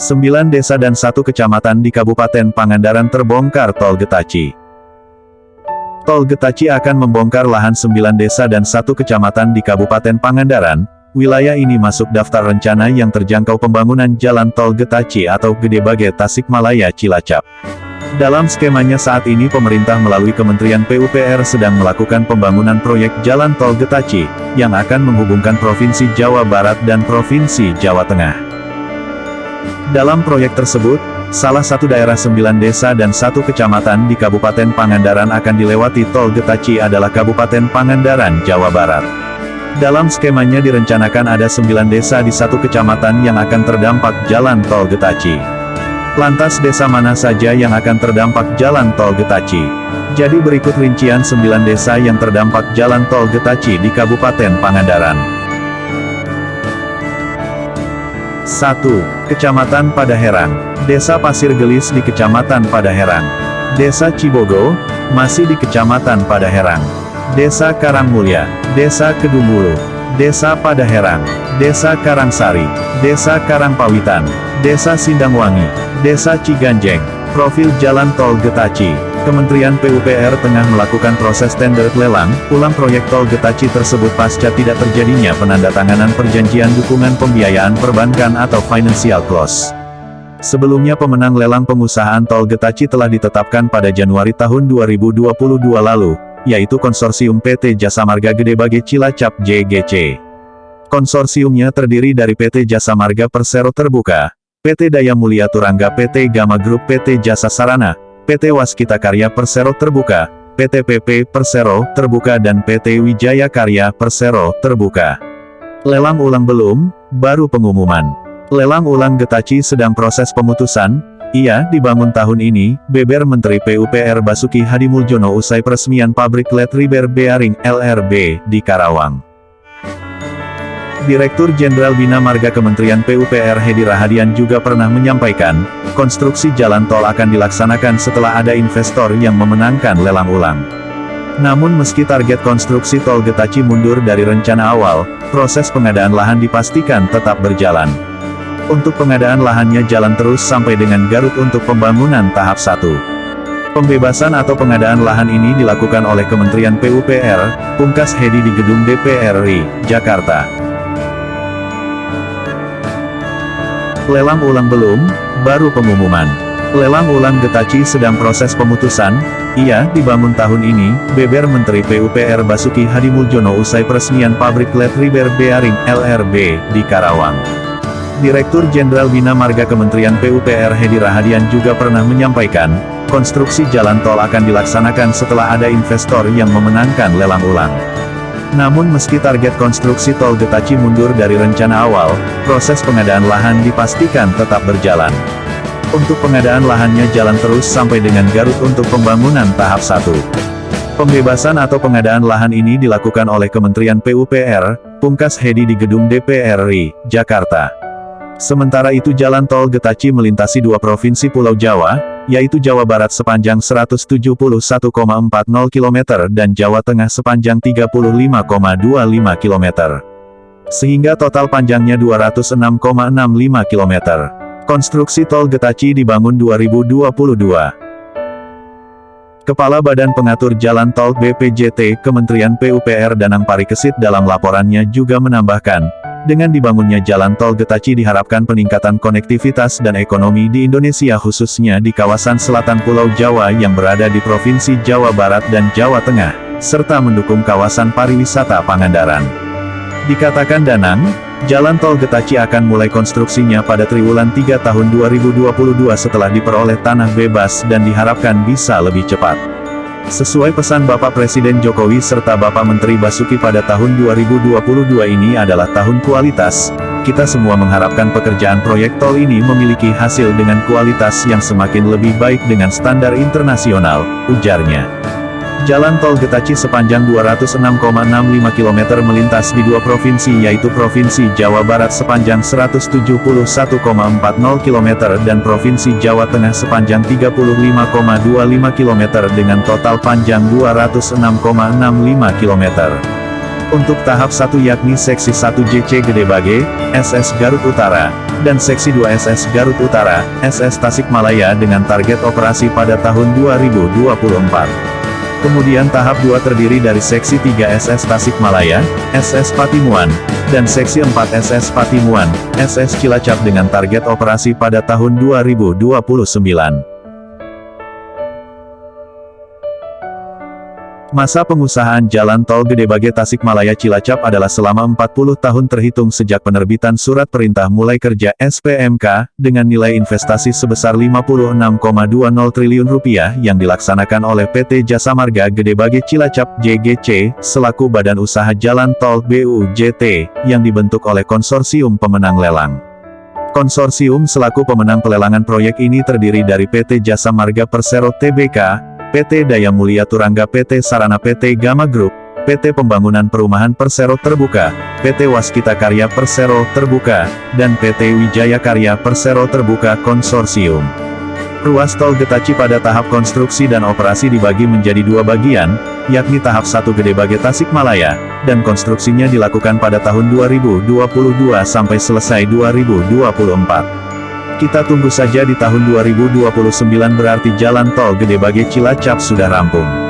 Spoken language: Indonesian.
9 desa dan 1 kecamatan di Kabupaten Pangandaran terbongkar Tol Getaci. Tol Getaci akan membongkar lahan 9 desa dan 1 kecamatan di Kabupaten Pangandaran. Wilayah ini masuk daftar rencana yang terjangkau pembangunan Jalan Tol Getaci atau Gedebage Tasikmalaya Cilacap. Dalam skemanya saat ini pemerintah melalui Kementerian PUPR sedang melakukan pembangunan proyek Jalan Tol Getaci, yang akan menghubungkan Provinsi Jawa Barat dan Provinsi Jawa Tengah. Dalam proyek tersebut, salah satu daerah 9 desa dan 1 kecamatan di Kabupaten Pangandaran akan dilewati Tol Getaci adalah Kabupaten Pangandaran, Jawa Barat. Dalam skemanya direncanakan ada 9 desa di 1 kecamatan yang akan terdampak Jalan Tol Getaci. Lantas desa mana saja yang akan terdampak Jalan Tol Getaci? Jadi berikut rincian 9 desa yang terdampak Jalan Tol Getaci di Kabupaten Pangandaran. 1. Kecamatan Padaherang. Desa Pasir Gelis di Kecamatan Padaherang. Desa Cibogo, masih di Kecamatan Padaherang. Desa Karangmulya, Desa Kedungulu, Desa Padaherang, Desa Karangsari, Desa Karangpawitan, Desa Sindangwangi, Desa Ciganjeng. Profil Jalan Tol Getaci. Kementerian PUPR tengah melakukan proses tender lelang ulang proyek Tol Getaci tersebut pasca tidak terjadinya penandatanganan perjanjian dukungan pembiayaan perbankan atau financial close. Sebelumnya pemenang lelang pengusahaan Tol Getaci telah ditetapkan pada Januari tahun 2022 lalu, yaitu Konsorsium PT Jasa Marga Gedebage Cilacap JGC. Konsorsiumnya terdiri dari PT Jasa Marga Persero Terbuka, PT Daya Mulia Turangga, PT Gama Group, PT Jasa Sarana, PT Waskita Karya Persero Terbuka, PT PP Persero Terbuka dan PT Wijaya Karya Persero Terbuka. Lelang ulang belum, baru pengumuman. Lelang ulang Getaci sedang proses pemutusan. Ia dibangun tahun ini, beber Menteri PUPR Basuki Hadimuljono usai peresmian pabrik Let River Bearing LRB di Karawang. Direktur Jenderal Bina Marga Kementerian PUPR Hedi Rahadian juga pernah menyampaikan, konstruksi jalan tol akan dilaksanakan setelah ada investor yang memenangkan lelang ulang. Namun meski target konstruksi Tol Getaci mundur dari rencana awal, proses pengadaan lahan dipastikan tetap berjalan. Untuk pengadaan lahannya jalan terus sampai dengan Garut untuk pembangunan tahap 1. Pembebasan atau pengadaan lahan ini dilakukan oleh Kementerian PUPR, Pungkas Hedi di Gedung DPR RI, Jakarta. Lelang ulang belum, baru pengumuman. Lelang ulang Getaci sedang proses pemutusan. Ia dibangun tahun ini, beber Menteri PUPR Basuki Hadimuljono usai peresmian pabrik Let River Bearing LRB di Karawang. Direktur Jenderal Bina Marga Kementerian PUPR Hedi Rahadian juga pernah menyampaikan, konstruksi jalan tol akan dilaksanakan setelah ada investor yang memenangkan lelang ulang. Namun meski target konstruksi Tol Getaci mundur dari rencana awal, proses pengadaan lahan dipastikan tetap berjalan. Untuk pengadaan lahannya jalan terus sampai dengan Garut untuk pembangunan tahap 1. Pembebasan atau pengadaan lahan ini dilakukan oleh Kementerian PUPR, Pungkas Hedi di Gedung DPR RI, Jakarta. Sementara itu Jalan Tol Getaci melintasi 2 provinsi Pulau Jawa, yaitu Jawa Barat sepanjang 171,40 km dan Jawa Tengah sepanjang 35,25 km. Sehingga total panjangnya 206,65 km. Konstruksi Tol Getaci dibangun 2022. Kepala Badan Pengatur Jalan Tol BPJT Kementerian PUPR Danang Parikesit dalam laporannya juga menambahkan, dengan dibangunnya Jalan Tol Getaci diharapkan peningkatan konektivitas dan ekonomi di Indonesia khususnya di kawasan selatan Pulau Jawa yang berada di Provinsi Jawa Barat dan Jawa Tengah, serta mendukung kawasan pariwisata Pangandaran. Dikatakan Danang, Jalan Tol Getaci akan mulai konstruksinya pada triwulan 3 tahun 2022 setelah diperoleh tanah bebas dan diharapkan bisa lebih cepat. Sesuai pesan Bapak Presiden Jokowi serta Bapak Menteri Basuki pada tahun 2022 ini adalah tahun kualitas, kita semua mengharapkan pekerjaan proyek tol ini memiliki hasil dengan kualitas yang semakin lebih baik dengan standar internasional, ujarnya. Jalan Tol Getaci sepanjang 206,65 km melintas di 2 provinsi yaitu Provinsi Jawa Barat sepanjang 171,40 km dan Provinsi Jawa Tengah sepanjang 35,25 km dengan total panjang 206,65 km. Untuk tahap 1 yakni Seksi 1 JC Gedebage, SS Garut Utara, dan Seksi 2 SS Garut Utara, SS Tasikmalaya dengan target operasi pada tahun 2024. Kemudian tahap 2 terdiri dari Seksi 3 SS Tasikmalaya, SS Patimuan, dan Seksi 4 SS Patimuan, SS Cilacap dengan target operasi pada tahun 2029. Masa pengusahaan Jalan Tol Gedebage Tasikmalaya Cilacap adalah selama 40 tahun terhitung sejak penerbitan Surat Perintah Mulai Kerja (SPMK) dengan nilai investasi sebesar Rp56,20 triliun yang dilaksanakan oleh PT Jasa Marga Gedebage Cilacap (JGC) selaku Badan Usaha Jalan Tol BUJT yang dibentuk oleh konsorsium pemenang lelang. Konsorsium selaku pemenang pelelangan proyek ini terdiri dari PT Jasa Marga Persero Tbk, PT Daya Mulia Turangga, PT Sarana, PT Gama Group, PT Pembangunan Perumahan Persero Terbuka, PT Waskita Karya Persero Terbuka, dan PT Wijaya Karya Persero Terbuka Konsorsium. Ruas tol Getaci pada tahap konstruksi dan operasi dibagi menjadi dua bagian, yakni tahap 1 Gedebage Tasikmalaya, dan konstruksinya dilakukan pada tahun 2022 sampai selesai 2024. Kita tunggu saja di tahun 2029 berarti Jalan Tol Gedebage Cilacap sudah rampung.